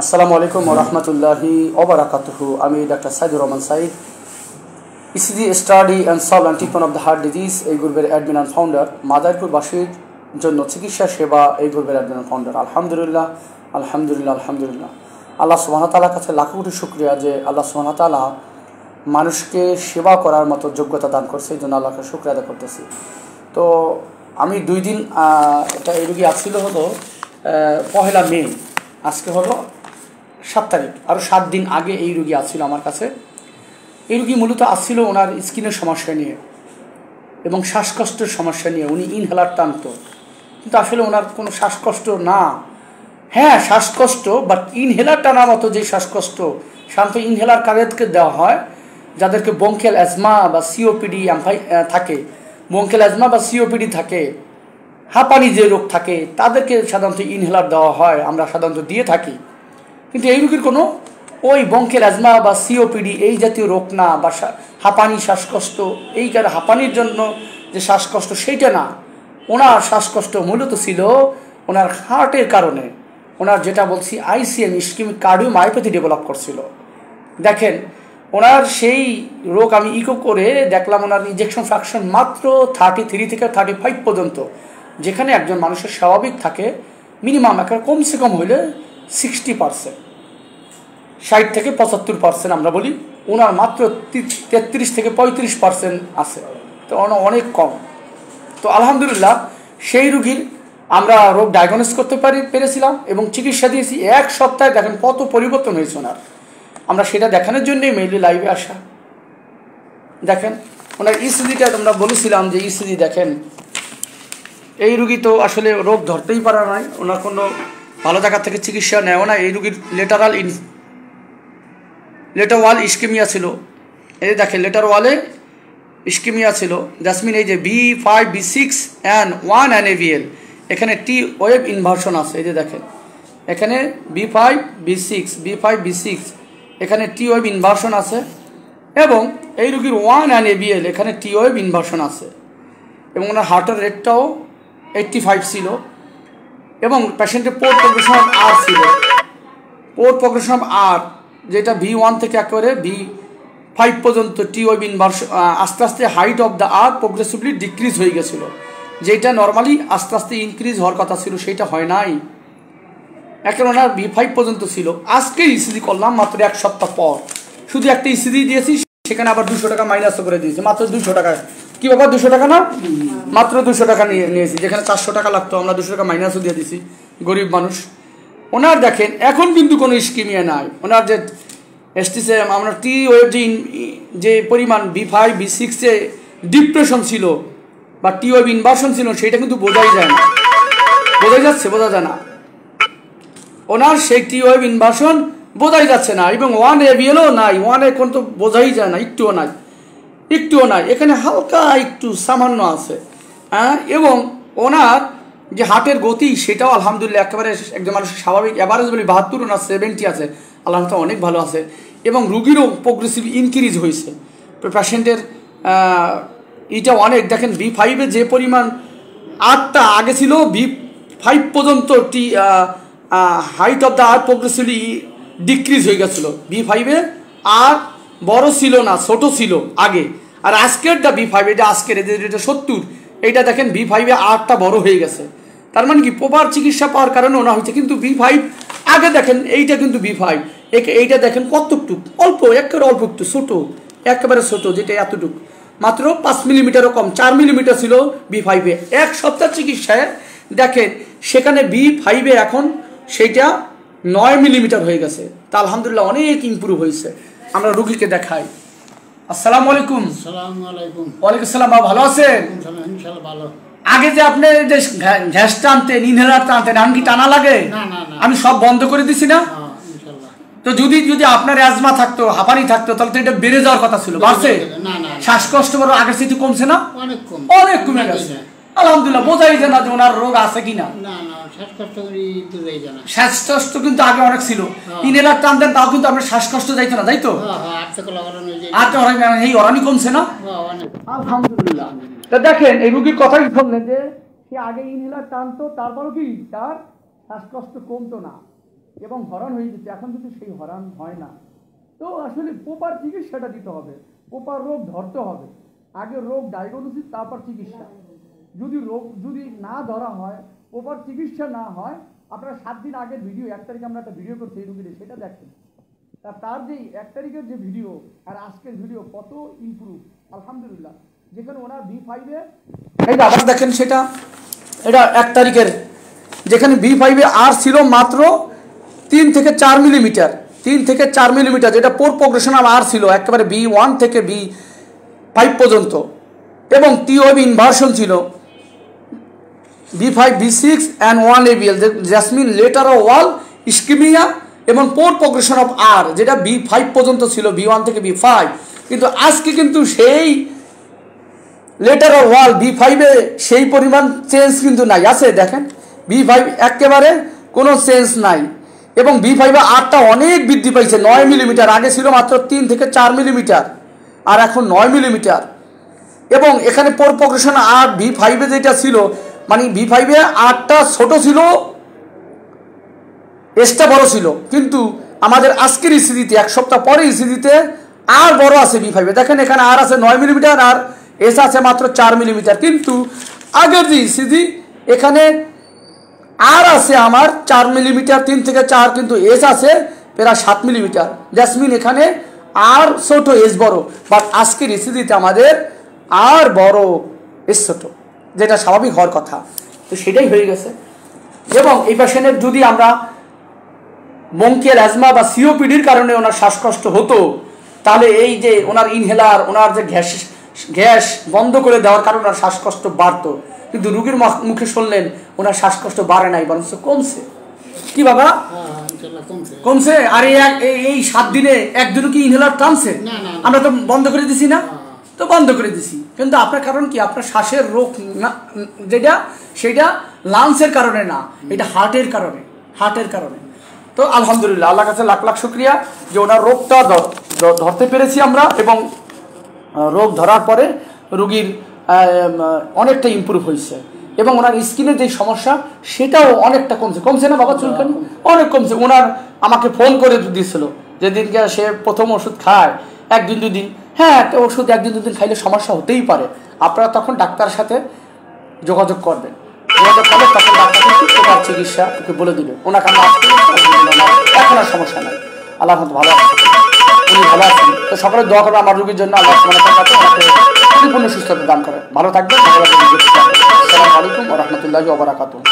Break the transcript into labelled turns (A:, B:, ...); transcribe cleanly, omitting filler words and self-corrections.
A: আসসালামু আলাইকুম ওয়া রাহমাতুল্লাহি ওয়া বারাকাতুহু। আমি doctor Saidur Rahman Sayed, ECG study and solve and treatment of the heart disease এই গ্রুপের অ্যাডমিন অ্যান্ড ফাউন্ডার, মাদারীপুরবাসীর জন্য চিকিৎসা সেবা এই গ্রুপের অ্যাডমিন অ্যান্ড ফাউন্ডার। আলহামদুলিল্লাহ আলহামদুলিল্লাহ আলহামদুলিল্লাহ। আল্লাহ সুবহানাহু ওয়া তাআলার কাছে লাখো কোটি শুকরিয়া যে আল্লাহ সুবহানাহু ওয়া তাআলা মানুষকে সেবা করার মতো যোগ্যতা দান করছে, এই জন্য আল্লাহকে শুকরিয়া আদায় করতেছি। তো আমি 2 দিন এটা এই রোগী আসছিল হলো 1 মে, আজকে হলো 7 তারিখ, আরও 7 দিন আগে এই রোগী আসছিল আমার কাছে। এই রোগী মূলত আসছিল ওনার স্কিনের সমস্যা নিয়ে এবং শ্বাসকষ্টের সমস্যা নিয়ে। উনি ইনহেলার টানত, কিন্তু আসলে ওনার কোনো শ্বাসকষ্ট না, হ্যাঁ শ্বাসকষ্ট, বাট ইনহেলার টানার মতো যে শ্বাসকষ্ট সাধারণত ইনহেলার কাদেরকে দেওয়া হয়, যাদেরকে ব্রঙ্কিয়াল অ্যাজমা বা সিওপিডি থাকে, ব্রঙ্কিয়াল অ্যাজমা বা সিওপিডি থাকে, হাঁপানি যে রোগ থাকে, তাদেরকে সাধারণত ইনহেলার দেওয়া হয়, আমরা সাধারণত দিয়ে থাকি। কিন্তু এই রোগীর কোনো ওই ব্রঙ্কিয়াল অ্যাজমা বা সিওপিডি এই জাতীয় রোগ না, বা হাঁপানি শ্বাসকষ্ট, এই কারণে হাঁপানির জন্য যে শ্বাসকষ্ট সেইটা না। ওনার শ্বাসকষ্ট মূলত ছিল ওনার হার্টের কারণে। ওনার যেটা বলছি আইসিএম ইসকেমিক কার্ডিওমায়োপ্যাথি ডেভেলপ করছিল। দেখেন ওনার সেই রোগ আমি ইকো করে দেখলাম ওনার ইনজেকশন ফ্র্যাকশন মাত্র 33 থেকে 35 পর্যন্ত, যেখানে একজন মানুষের স্বাভাবিক থাকে মিনিমাম একটা কমসে কম হইলে 60%, 60 থেকে 75% আমরা বলি, ওনার মাত্র 33 থেকে 35% আছে, তো অনেক কম। তো আলহামদুলিল্লাহ সেই রুগীর আমরা রোগ ডায়াগনোস করতে পেরেছিলাম এবং চিকিৎসা দিয়েছি। 1 সপ্তাহে দেখেন কত পরিবর্তন হয়েছে ওনার। আমরা সেটা দেখানোর জন্যই মেইনলি লাইভে আসা। দেখেন ওনার ইসিজিটা আমরা বলেছিলাম যে ইসিজি দেখেন, এই রুগী তো আসলে রোগ ধরতেই পারা নাই, ওনার কোনো ভালো জায়গা থেকে চিকিৎসা নেও না। এই রুগীর লেটার ওয়াল ইস্কেমিয়া ছিল, এই দেখেন লেটার ওয়ালে ইস্কেমিয়া ছিল। জাসমিন এই যে B5 B6 and 1 NaVL, এখানে টি ওয়েভ ইনভার্সন আছে, এই যে দেখেন এখানে B5 B6 এখানে টি ওয়েভ ইনভার্সন আছে, এবং এই রুগীর 1 NaVL এখানে টি ওয়েভ ইনভার্সন আছে, এবং ওনার হার্টের রেটটাও 85 ছিল, এবং পেশেন্টের পোর্ট প্রোগ্রেশন অফ আর ছিল, পোর্ট প্রোগ্রেশন অফ আর, যেটা V1 থেকে একেবারে V5 পর্যন্ত টি ওয়েভ ইনভার্সন আস্তে আস্তে height of the R progressively decrease হয়ে গেছিলো, যেটা নর্মালি আস্তে আস্তে ইনক্রিজ হওয়ার কথা ছিল, সেইটা হয় নাই। এখন ওনার V5 পর্যন্ত ছিল। আজকে ইসিজি করলাম মাত্র 1 সপ্তাহ পর, শুধু একটা ইসিজি দিয়েছি, সেখানে আবার 200 টাকা মাইনাসও করে দিয়েছি, মাত্র 200 টাকা। কি বাবা 200 টাকা না, মাত্র 200 টাকা নিয়েছি, যেখানে 400 টাকা লাগতো আমরা 200 টাকা মাইনাসও দিয়ে দিছি, গরিব মানুষ। ওনার দেখেন এখন কিন্তু কোনো ইস্কিমিয়া নাই। ওনার যে এসটিসে আমরা টি ওয়েভ যে পরিমাণ B5 B6 এ ডিপ্রেশন ছিল বা টি ওয়েভ ইনভার্সন ছিল, সেটা কিন্তু বোঝাই যায় না, বোঝা যাচ্ছে, বোঝা যায় না। ওনার সেই টি ওয়েভ ইনভার্সন বোঝাই যাচ্ছে না, এবং 1 AVLও নাই, 1 এখন তো বোঝাই যায় না, একটুও নাই, এখানে হালকা একটু সামান্য আছে, হ্যাঁ। এবং ওনার যে হার্টের গতি সেটাও আলহামদুলিল্লাহ একেবারে একজন মানুষের স্বাভাবিক অ্যাভারেজ বলি 72, ওনার 70 আছে, আল্লাহ অনেক ভালো আছে, এবং রুগীরও প্রোগ্রেসিভ ইনক্রিজ হয়েছে। পেশেন্টের এটা অনেক দেখেন B5 এ যে পরিমাণ 8টা আগে ছিল, B5 পর্যন্ত height of the R progressively decrease হয়ে গেছিলো। B5 এ আর বড় ছিল না, ছোট ছিল আগে, আর আজকের দা B5 এটা আজকের এটা 70, এইটা দেখেন B5 এ 8টা বড় হয়ে গেছে। তার মানে কি প্রপার চিকিৎসা পাওয়ার কারণে ওনা হয়েছে। কিন্তু B5 আগে দেখেন এইটা কিন্তু B5 এইটা দেখেন কতটুক অল্প, একেবারে অল্প একটু ছোট, একেবারে ছোট, যেটা এতটুক মাত্র 5 মিলিমিটারও কম, 4 মিলিমিটার ছিল B5 এ। 1 সপ্তাহ চিকিৎসায় দেখেন সেখানে B5 এ এখন সেইটা 9 মিলিমিটার হয়ে গেছে। তা আলহামদুলিল্লাহ অনেক ইমপ্রুভ হয়েছে। আমরা রুগীকে দেখাই। আসসালামু আলাইকুম। ওয়ালাইকুম আসসালাম। ভালো আছেন?
B: ভালো।
A: আগে যে আপনি যে গ্যাস টানতেন, ইনহেলার টানতেন, আমি কি টানা লাগে? আমি সব বন্ধ করে দিছি না? তো যদি আপনার অ্যাজমা থাকতো, হাঁপানি থাকতো, তাহলে তো এটা বেড়ে যাওয়ার কথা ছিল, বাড়ছে? শ্বাসকষ্ট বড় আগের থেকে কমছে না? অনেক কমে গেছে আলহামদুলিল্লাহ। বোঝাই যায় না যে ওনার রোগ আছে কিনা। শ্বাসকষ্ট কিন্তু আগে অনেক ছিল, ইনহেলার টানতেন তাও কিন্তু আপনার শ্বাসকষ্ট যাইতো না, যাইতো? এই অরানি কমছে না আলহামদুলিল্লাহ। তা দেখেন এই রুগীর কথাই শুনলেন যে সে আগে ইনহেলার টানতো, তারপরও কি তার শ্বাসকষ্ট কমতো না। এবং হরান হয়ে যেত, এখন কিন্তু সেই হরান হয় না। তো আসলে প্রপার চিকিৎসাটা দিতে হবে, প্রপার রোগ ধরতে হবে, আগে রোগ ডায়াগনোসিস তারপর চিকিৎসা। যদি না ধরা হয়, প্রপার চিকিৎসা না হয়, আপনারা 7 দিন আগের ভিডিও, 1 তারিখে আমরা একটা ভিডিও করছি এই রুগীদের, সেটা দেখেন। তার যে 1 তারিখের যে ভিডিও আর আজকের ভিডিও কত ইমপ্রুভ, আলহামদুলিল্লাহ। যেখানে ওনার B5-এ এটা আবার দেখেন, সেটা এটা 1 তারিখের, যেখানে B5-এ আর ছিল মাত্র 3 থেকে 4 মিলিমিটার, 3 থেকে 4 মিলিমিটার, যেটা পোর প্রোগ্রেশন আর ছিল একেবারে B1 থেকে B5 পর্যন্ত, এবং টিওবি ইনভার্সন ছিল B5, B6 and 1 ABL, jasmine letter wall ischaemia এবং পোর প্রোগ্রেশন অফ আর, যেটা B5 পর্যন্ত ছিল, B1 থেকে B5। কিন্তু আজকে কিন্তু সেই লেটার ওয়াল B5-এ সেই পরিমাণ চেঞ্জ কিন্তু নাই, আছে দেখেন B5 একেবারে কোনো চেঞ্জ নাই, এবং B5-এ আরটা অনেক বৃদ্ধি পাইছে, 9 মিলিমিটার, আগে ছিল মাত্র 3 থেকে 4 মিলিমিটার, আর এখন 9 মিলিমিটার। এবং এখানে পোর প্রোগ্রেশন আর B5-এ যেটা ছিল, মানে B5-এ আরটা ছোট ছিল, এসটা বড় ছিল, কিন্তু আমাদের আজকের ইসিজিতে 1 সপ্তাহ পরে ইসিজিতে আর বড় আছে B5-এ, দেখেন এখানে আর আছে 9 মিলিমিটার আর এস আছে মাত্র 4 মিলিমিটার। কিন্তু আগের যে ইসিজি এখানে আর আছে আমার 4 মিলিমিটার, 3 থেকে 4, কিন্তু এস আছে প্রায় 7 মিলিমিটার। জ্যাসমিন এখানে আর ছোট, এস বড়, বাট আজকের ইসিজিতে আমাদের আর বড়, এস ছোট, যেটা স্বাভাবিক হওয়ার কথা, তো সেটাই হয়ে গেছে। এবং এই পেশেন্টের যদি আমরা ব্রঙ্কিয়াল অ্যাজমা বা সিওপিডির কারণে ওনার শ্বাসকষ্ট হতো, তাহলে এই যে ওনার ইনহেলার, ওনার যে গ্যাস বন্ধ করে দেওয়ার কারণে ওনার শ্বাসকষ্ট বাড়তো, কিন্তু রুগীর মুখে শুনলেন ওনার শ্বাসকষ্ট বাড়ে নাই, বরঞ্চ কমছে। কি বাবা কমছে? আর এই 7 দিনে একদিনও কি ইনহেলার টানছে? আমরা তো বন্ধ করে দিছি না, তো বন্ধ করে দিছি। কিন্তু আপনার কারণ কি? আপনার শ্বাসের রোগ যেটা, সেটা লাংসের কারণে না, এটা হার্টের কারণে। তো আলহামদুলিল্লাহ, আল্লাহর কাছে লাখ লাখ শুকরিয়া যে ওনার রোগটা ধরতে পেরেছি আমরা, এবং রোগ ধরার পরে রুগীর অনেকটা ইমপ্রুভ হয়েছে, এবং ওনার স্কিনের যে সমস্যা সেটাও অনেকটা কমছে না বাবা? চুলকানি অনেক কমছে। ওনার আমাকে ফোন করে দিয়েছিল যেদিনকে সে প্রথম ওষুধ খায়, 1 দিন 2 দিন, হ্যাঁ একটা ওষুধ 1 দিন 2 দিন খাইলে সমস্যা হতেই পারে, আপনারা তখন ডাক্তারের সাথে যোগাযোগ করবেন, তখন ডাক্তার কিন্তু তোমার চিকিৎসা ওকে বলে দিবে, ওনাকে আমরা এখন আর সমস্যা নাই, আল্লাহ ভালো আছে, উনি ভালো আছেন। তো সকলে দোয়া করবে আমার রোগীর জন্য, আল্লাহ পরিপূর্ণ সুস্থতা দান করে। ভালো থাকবেন। আসসালামু আলাইকুম ওয়া রাহমাতুল্লাহি ওয়া বারাকাতুহু।